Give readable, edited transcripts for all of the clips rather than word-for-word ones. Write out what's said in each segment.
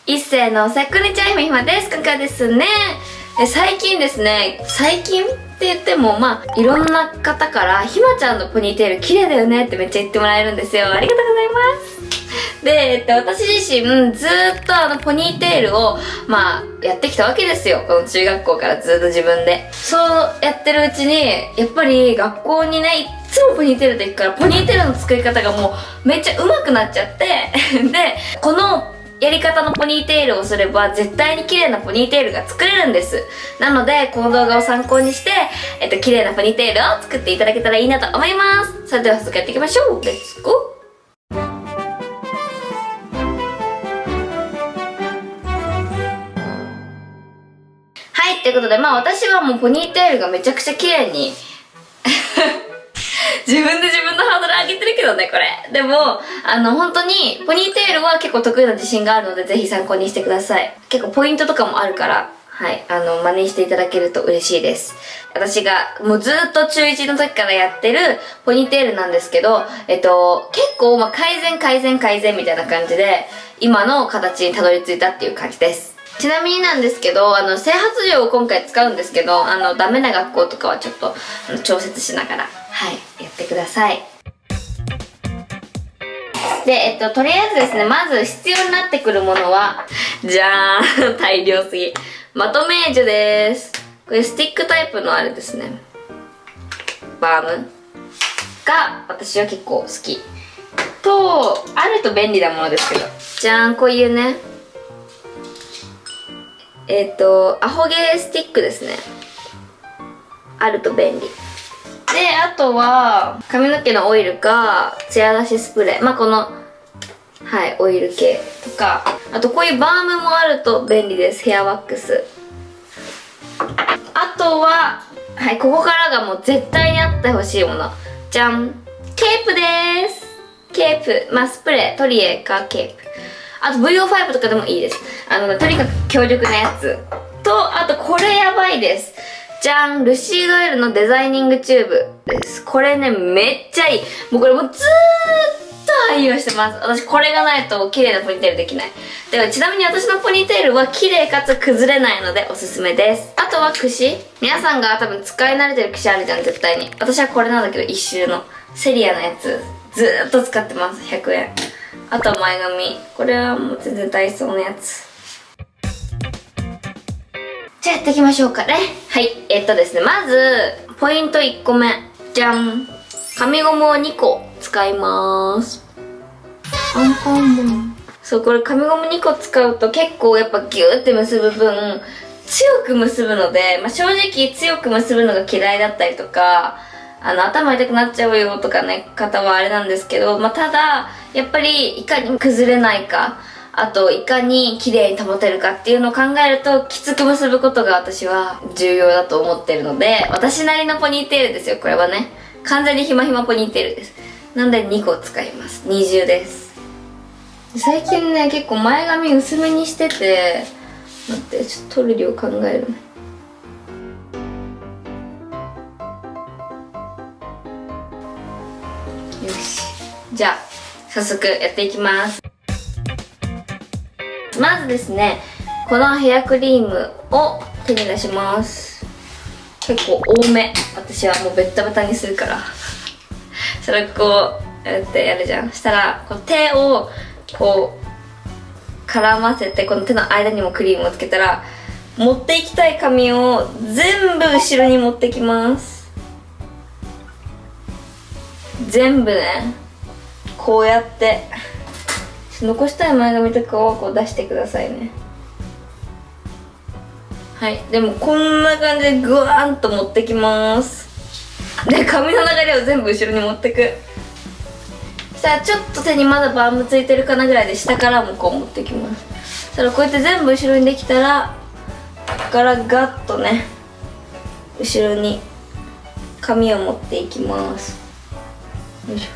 一斉のせこんにちは、ひまひまです。今回ですね、最近ですね、最近って言ってもいろんな方からひまちゃんのポニーテール綺麗だよねってめっちゃ言ってもらえるんですよ。ありがとうございます。で、私自身ずーっとポニーテールをやってきたわけですよ。この中学校からずっと自分で。そうやってるうちに、やっぱり学校にね、いっつもポニーテールで行くから、ポニーテールの作り方がもうめっちゃ上手くなっちゃってで、このやり方のポニーテールをすれば絶対に綺麗なポニーテールが作れるんです。なのでこの動画を参考にして、綺麗なポニーテールを作っていただけたらいいなと思います。それでは早速やっていきましょう。レッツゴー。はい、ということで私はもうポニーテールがめちゃくちゃ綺麗に自分で自分のハードル上げてるけどね、これ。でも、本当に、ポニーテールは結構得意な自信があるので、ぜひ参考にしてください。結構ポイントとかもあるから、はい、真似していただけると嬉しいです。私が、もうずっと中1の時からやってるポニーテールなんですけど、結構、改善みたいな感じで、今の形にたどり着いたっていう感じです。ちなみになんですけど、整髪料を今回使うんですけど、ダメな学校とかはちょっと、調節しながら、はい、やってください。で、とりあえずですね、まず必要になってくるものは、じゃーん大量すぎ。マトメージュです。これスティックタイプのあれですね。バームが私は結構好き。と、あると便利なものですけど。じゃーん、こういうね、アホゲースティックですね。あると便利。で、あとは、髪の毛のオイルか、ツヤ出しスプレー。この、はい、オイル系とか。あと、こういうバームもあると便利です。ヘアワックス。あとは、はい、ここからがもう絶対にあってほしいもの。じゃん。ケープでーす。ケープ。スプレー。トリエかケープ。あと VO5 とかでもいいです。とにかく強力なやつ。と、あとこれやばいです。じゃん、ルシードエルのデザイニングチューブです。これね、めっちゃいい。もうこれもうずーっと愛用してます。私これがないと綺麗なポニーテールできない。で、ちなみに私のポニーテールは綺麗かつ崩れないのでおすすめです。あとは櫛。皆さんが多分使い慣れてる櫛あるじゃん、絶対に。私はこれなんだけど、一周のセリアのやつ。ずーっと使ってます。100円。あとは前髪。これはもう全然ダイソーのやつ。じゃあやっていきましょうかね。はい。ですね、まず、ポイント1個目。じゃん。紙ゴムを2個使いまーす。アンパンマン。そう、これ紙ゴム2個使うと結構やっぱギューって結ぶ分、強く結ぶので、正直強く結ぶのが嫌いだったりとか、頭痛くなっちゃうよとかね、方はあれなんですけど、ただ、やっぱりいかに崩れないか、あといかに綺麗に保てるかっていうのを考えると、きつく結ぶことが私は重要だと思ってるので、私なりのポニーテールですよ、これはね。完全にひまひまポニーテールです。なんで2個使います。二重です。最近ね、結構前髪薄めにしてて、待って、ちょっと取る量考えるね。よし。じゃあ、早速やっていきます。まずですね、このヘアクリームを手に出します。結構多め。私はもうベッタベタにするから。それこう、やってやるじゃん。したら、こう手を、こう、絡ませて、この手の間にもクリームをつけたら、持っていきたい髪を全部後ろに持ってきます。全部ね、こうやって残したい前髪とかをこう出してくださいね。はい、でもこんな感じでグワーンと持ってきます。で、髪の流れを全部後ろに持ってく。そしたらちょっと手にまだバームついてるかなぐらいで下からもこう持ってきます。そしたらこうやって全部後ろにできたら、ここからガッとね、後ろに髪を持っていきます。よいし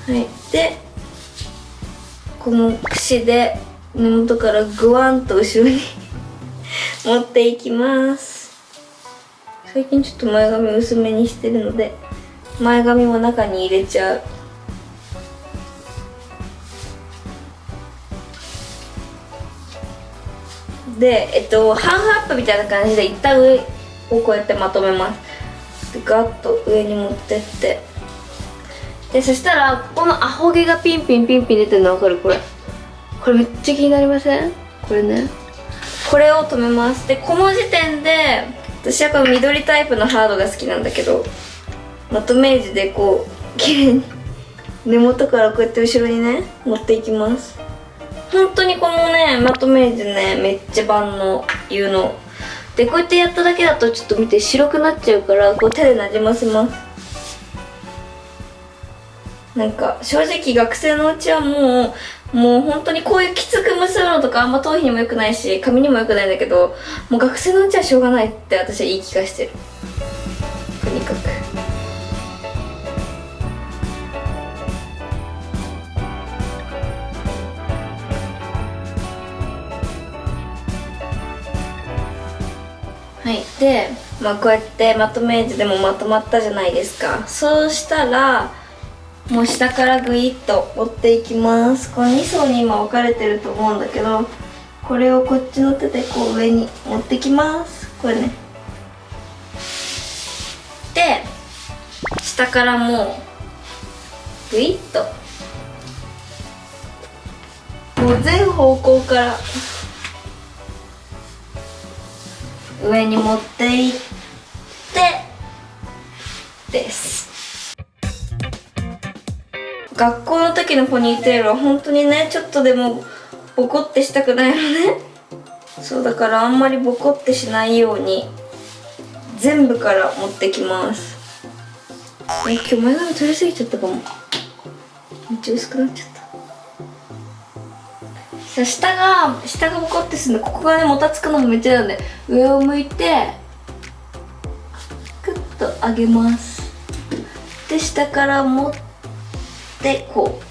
ょ。はい、でこの櫛で根元からグワンと後ろに持っていきます。最近ちょっと前髪薄めにしてるので前髪も中に入れちゃう。でハーフアップみたいな感じで一旦上をこうやってまとめます。でガッと上に持ってって、でそしたらこのアホ毛がピンピンピンピン出てるの分かる？これめっちゃ気になりません？これね、これを止めます。でこの時点で私はこの緑タイプのハードが好きなんだけど、まとめ地でこう綺麗に根元からこうやって後ろにね持っていきます。本当にこのねまとめ地ねめっちゃ万能、有能で、こうやってやっただけだとちょっと見て白くなっちゃうから、こう手でなじませます。なんか正直学生のうちはもう本当にこういうきつく結ぶのとかあんま頭皮にも良くないし髪にも良くないんだけど、もう学生のうちはしょうがないって私は言い聞かしてる。とにかくはい。で、こうやってまとめ地でもまとまったじゃないですか。そうしたらもう下からグイッと折っていきます。この2層に今分かれてると思うんだけど、これをこっちの手でこう上に持ってきます。これね。で下からもうグイッともう全方向から上に持っていってです。学校の時のポニーテールは本当にねちょっとでもボコってしたくないのね。そうだからあんまりボコってしないように全部から持ってきます。今日前髪取りすぎちゃったかも。めっちゃ薄くなっちゃった。下がボコってするの、ここがねもたつくのもめっちゃなんで、上を向いてクッと上げます。で下から持ってこう、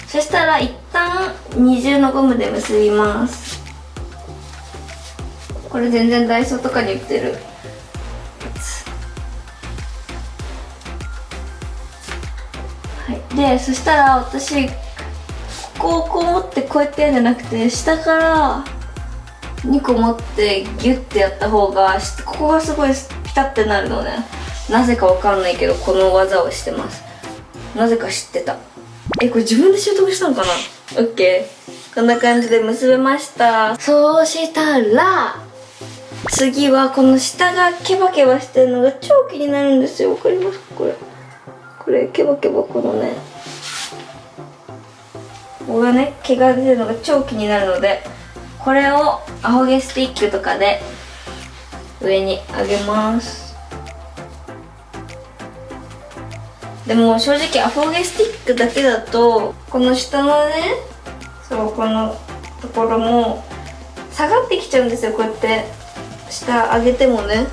そしたら一旦二重のゴムで結びます。これ全然ダイソーとかに売ってるやつ。はい、でそしたら私こう持ってこうやってやるんじゃなくて、下から2個持ってギュッてやった方がここがすごいピタッてなるのね。なぜかわかんないけどこの技をしてます。なぜか知ってた。これ自分で習得したのかな。 OK、 こんな感じで結べました。そうしたら次はこの下がケバケバしてるのが超気になるんですよ。わかりますか？これケバケバ、このねここがね毛が出てるのが超気になるので、これをアホ毛スティックとかで上に上げます。でも正直アホ毛スティックだけだとこの下のねこのところも下がってきちゃうんですよ。こうやって下上げてもね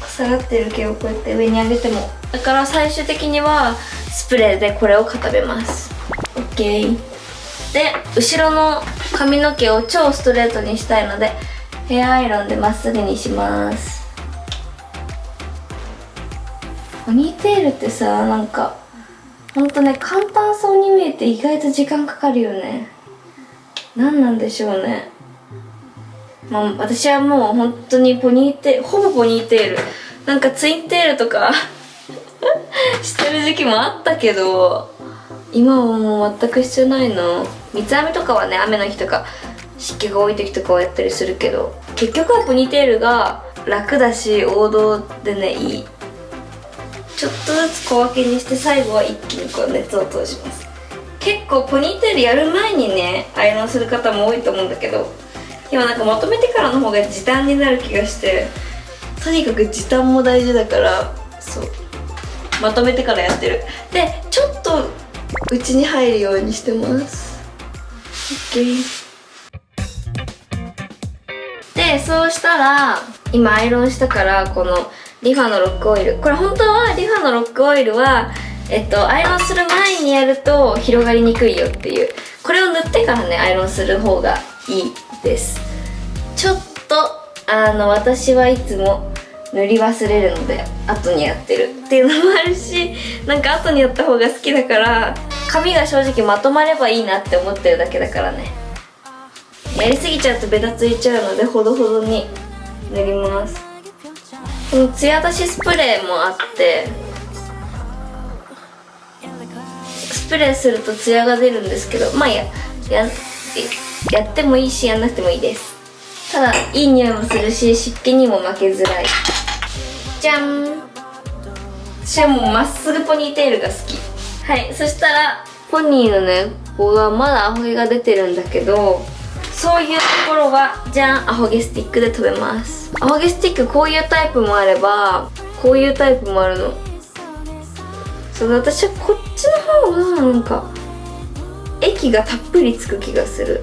下がってる毛をこうやって上に上げても、だから最終的にはスプレーでこれを固めます。 OK で後ろの髪の毛を超ストレートにしたいのでヘアアイロンでまっすぐにします。ポニーテールってさ、なんかほんとね簡単そうに見えて意外と時間かかるよね。何なんでしょうね。私はもう本当にほぼポニーテール、なんかツインテールとかしてる時期もあったけど、今はもう全く必要ないの。三つ編みとかはね雨の日とか湿気が多い時とかはやったりするけど、結局はポニーテールが楽だし王道でねいい。ちょっとずつ小分けにして最後は一気にこう熱を通します。結構ポニーテールやる前にねアイロンする方も多いと思うんだけど、今なんかまとめてからの方が時短になる気がして、とにかく時短も大事だから、そうまとめてからやってる。でちょっと内に入るようにしてます。 OK でそうしたら今アイロンしたからこのリファのロックオイル、これ本当はリファのロックオイルはアイロンする前にやると広がりにくいよっていう、これを塗ってからねアイロンする方がいいです。ちょっと私はいつも塗り忘れるので後にやってるっていうのもあるし、なんか後にやった方が好きだから、髪が正直まとまればいいなって思ってるだけだからね。やりすぎちゃうとベタついちゃうのでほどほどに塗ります。このツヤ出しスプレーもあって、スプレーするとツヤが出るんですけど、まあやってもいいしやんなくてもいいです。ただいい匂いもするし湿気にも負けづらい。じゃん。私はもうまっすぐポニーテールが好き。はい、そしたらポニーのね、ここがまだアホ毛が出てるんだけど、そういうところはじゃん、アホ毛スティックで留めます。アホ毛スティックこういうタイプもあればこういうタイプもあるの。そう私はこっちの方がなんか液がたっぷりつく気がする。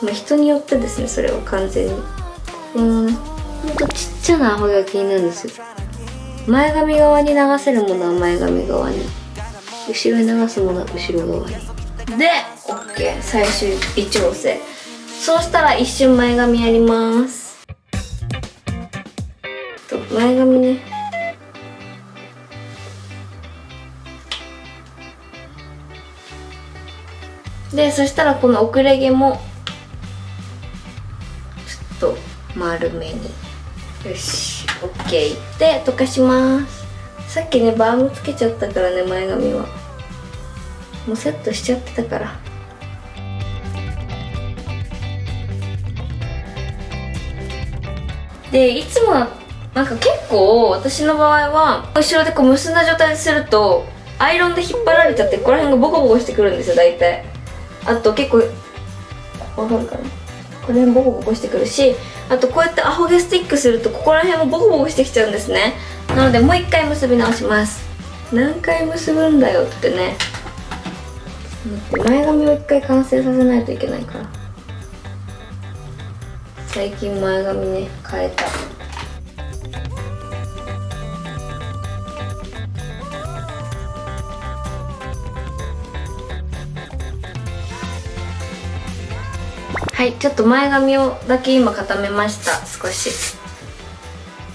まあ人によってですね、それは完全に。ほんとちっちゃなアホ毛が気になるんですよ。前髪側に流せるものは前髪側に、後ろに流すものは後ろ側に。で OK、 最終微調整。そうしたら一瞬前髪やります。前髪ね、でそしたらこの遅れ毛もちょっと丸めに。よし OK で溶かします。さっきねバームつけちゃったからね、前髪はもうセットしちゃってたから。でいつもなんか結構私の場合は後ろでこう結んだ状態にするとアイロンで引っ張られちゃってここら辺がボコボコしてくるんですよ大体。あと結構わかるかな、これボコボコしてくるし、あとこうやってアホ毛スティックするとここら辺もボコボコしてきちゃうんですね。なのでもう一回結び直します。何回結ぶんだよってね。前髪を一回完成させないといけないから。最近前髪ね変えた。はい、ちょっと前髪をだけ今固めました。少し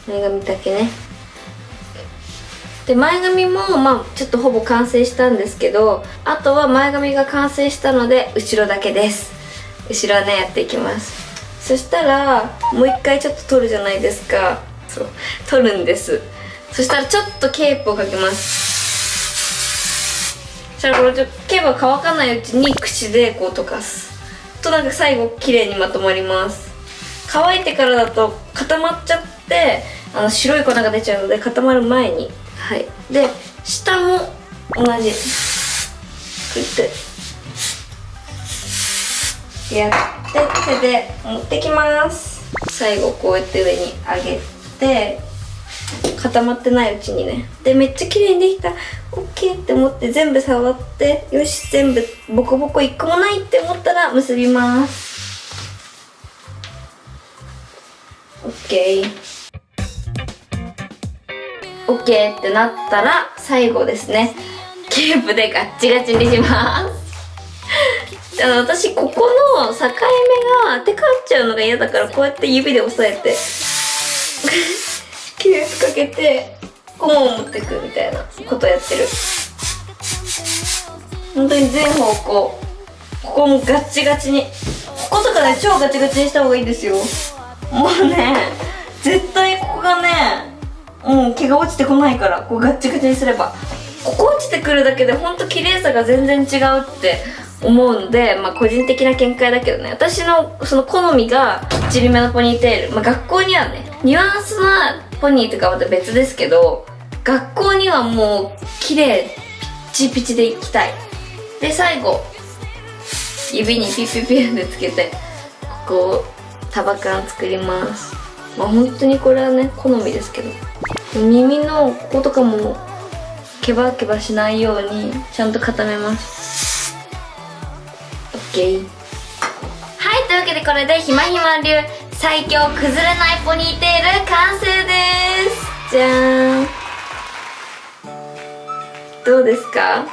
前髪だけね。で前髪もまあちょっとほぼ完成したんですけど、あとは前髪が完成したので後ろだけです。後ろはねやっていきます。そしたらもう一回ちょっと取るじゃないですか。そう取るんです。そしたらちょっとケープをかけます。そしたらこれケープが乾かないうちに口でこう溶かすとなんか最後綺麗にまとまります。乾いてからだと固まっちゃって白い粉が出ちゃうので固まる前に。はい、で下も同じこうやってやって手で持ってきます。最後こうやって上に上げて固まってないうちにね。でめっちゃ綺麗にできた OK って思って全部触って、よし全部ボコボコ1個もないって思ったら結びます。 OK ってなったら最後ですね、ケープでガッチガチにします私ここの境目が当てかっちゃうのが嫌だから、こうやって指で押さえてケープかけてコーンを持ってくみたいなことやってる。本当に全方向ここもガッチガチに、こことかね超ガチガチにした方がいいですよ。もうね絶対ここがね毛が落ちてこないから、こうガッチガチにすればここ落ちてくるだけでほんと綺麗さが全然違うって思うので、まあ個人的な見解だけどね、私のその好みがちりめのポニーテール、まあ学校にはねニュアンスなポニーとかまた別ですけど、学校にはもう綺麗ピッチピチでいきたい。で最後指にピッピッピッでつけてここ束感作ります。まあ本当にこれはね好みですけど、耳のこことかもケバケバしないようにちゃんと固めます。 OK。 はい、というわけでこれでひまひま流最強崩れないポニーテール完成です。じゃーん。どうですか？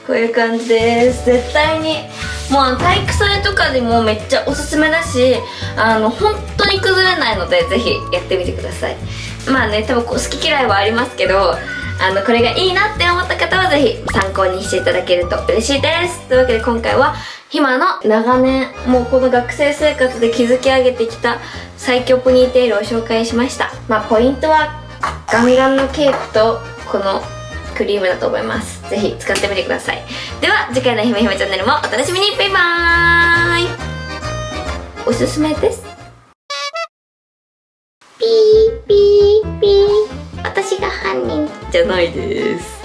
こういう感じです。絶対にもう体育祭とかでもめっちゃおすすめだし、本当に崩れないのでぜひやってみてください。まあね多分好き嫌いはありますけど、これがいいなって思った方はぜひ参考にしていただけると嬉しいです。というわけで今回はひまの長年もうこの学生生活で築き上げてきた最強ポニーテールを紹介しました。ポイントはガンガンのケープとこのクリームだと思います。ぜひ使ってみてください。では次回のひまひまチャンネルもお楽しみに。バイバーイ。おすすめです。ピーピーピー、私が犯人じゃないです。